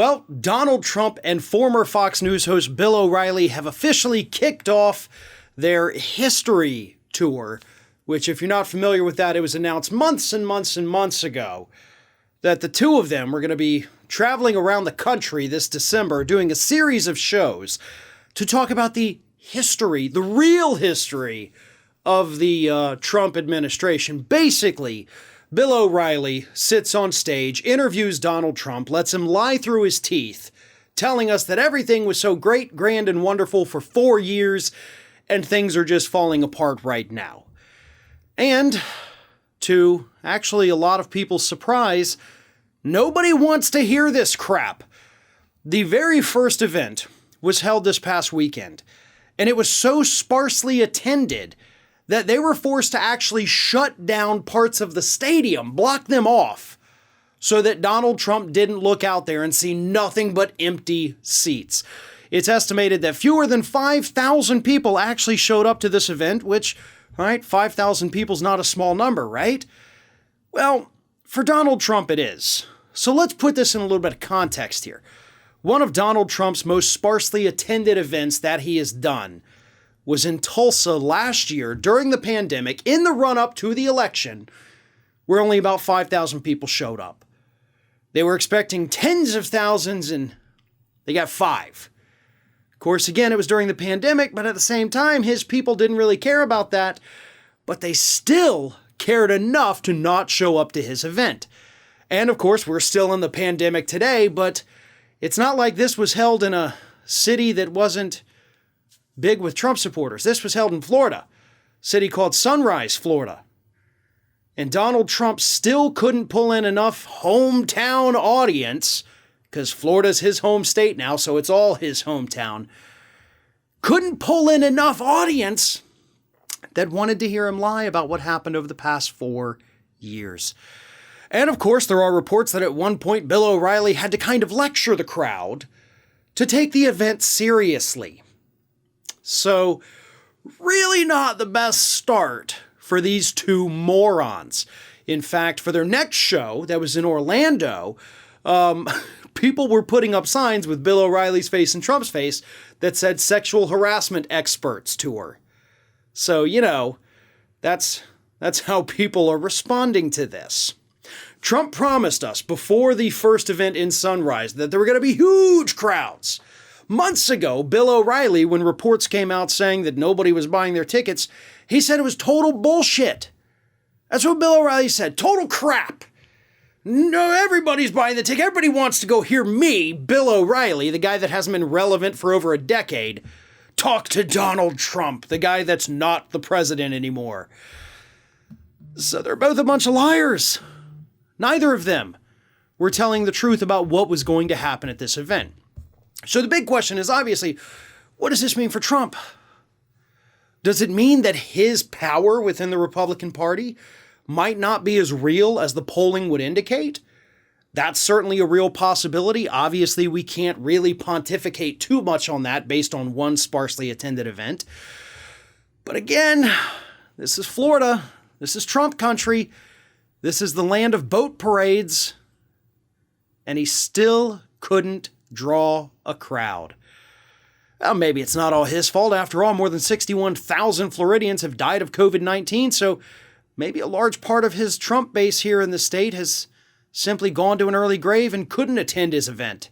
Well, Donald Trump and former Fox News host Bill O'Reilly have officially kicked off their history tour, which, if you're not familiar with that, it was announced months and months and months ago that the two of them were going to be traveling around the country this December doing a series of shows to talk about the history, the real history of the Trump administration. Basically, Bill O'Reilly sits on stage, interviews Donald Trump, lets him lie through his teeth, telling us that everything was so great, grand, and wonderful for 4 years, and things are just falling apart right now. And, to actually a lot of people's surprise, nobody wants to hear this crap. The very first event was held this past weekend, and it was so sparsely attended that they were forced to actually shut down parts of the stadium, block them off, so that Donald Trump didn't look out there and see nothing but empty seats. It's estimated that fewer than 5,000 people actually showed up to this event, which, right, 5,000 people's not a small number, right? Well, for Donald Trump it is. So let's put this in a little bit of context here. One of Donald Trump's most sparsely attended events that he has done was in Tulsa last year during the pandemic, in the run-up to the election, where only about 5,000 people showed up. They were expecting tens of thousands, and they got 5. Of course, again, it was during the pandemic, but at the same time, his people didn't really care about that, but they still cared enough to not show up to his event. And of course, we're still in the pandemic today, but it's not like this was held in a city that wasn't big with Trump supporters. This was held in Florida, a city called Sunrise, Florida. And Donald Trump still couldn't pull in enough hometown audience, because Florida's his home state now, so it's all his hometown. Couldn't pull in enough audience that wanted to hear him lie about what happened over the past 4 years. And of course, there are reports that at one point Bill O'Reilly had to kind of lecture the crowd to take the event seriously. So, really not the best start for these two morons. In fact, for their next show that was in Orlando, people were putting up signs with Bill O'Reilly's face and Trump's face that said sexual harassment experts tour. So, you know, that's how people are responding to this. Trump promised us before the first event in Sunrise that there were going to be huge crowds. Months ago, Bill O'Reilly, when reports came out saying that nobody was buying their tickets, he said it was total bullshit. That's what Bill O'Reilly said. Total crap. No, everybody's buying the ticket. Everybody wants to go hear me, Bill O'Reilly, the guy that hasn't been relevant for over a decade, talk to Donald Trump, the guy that's not the president anymore. So they're both a bunch of liars. Neither of them were telling the truth about what was going to happen at this event. So the big question is obviously, what does this mean for Trump? Does it mean that his power within the Republican Party might not be as real as the polling would indicate? That's certainly a real possibility. Obviously, we can't really pontificate too much on that based on one sparsely attended event. But again, this is Florida. This is Trump country. This is the land of boat parades. And he still couldn't draw a crowd. Well, maybe it's not all his fault. After all, more than 61,000 Floridians have died of COVID-19, so maybe a large part of his Trump base here in the state has simply gone to an early grave and couldn't attend his event.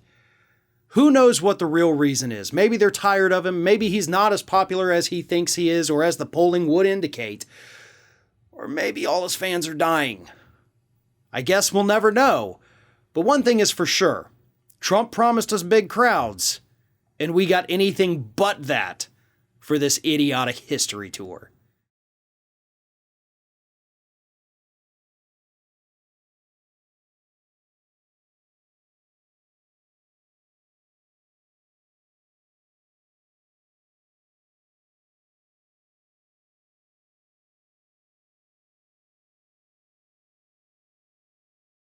Who knows what the real reason is? Maybe they're tired of him. Maybe he's not as popular as he thinks he is or as the polling would indicate. Or maybe all his fans are dying. I guess we'll never know. But one thing is for sure. Trump promised us big crowds, and we got anything but that for this idiotic history tour.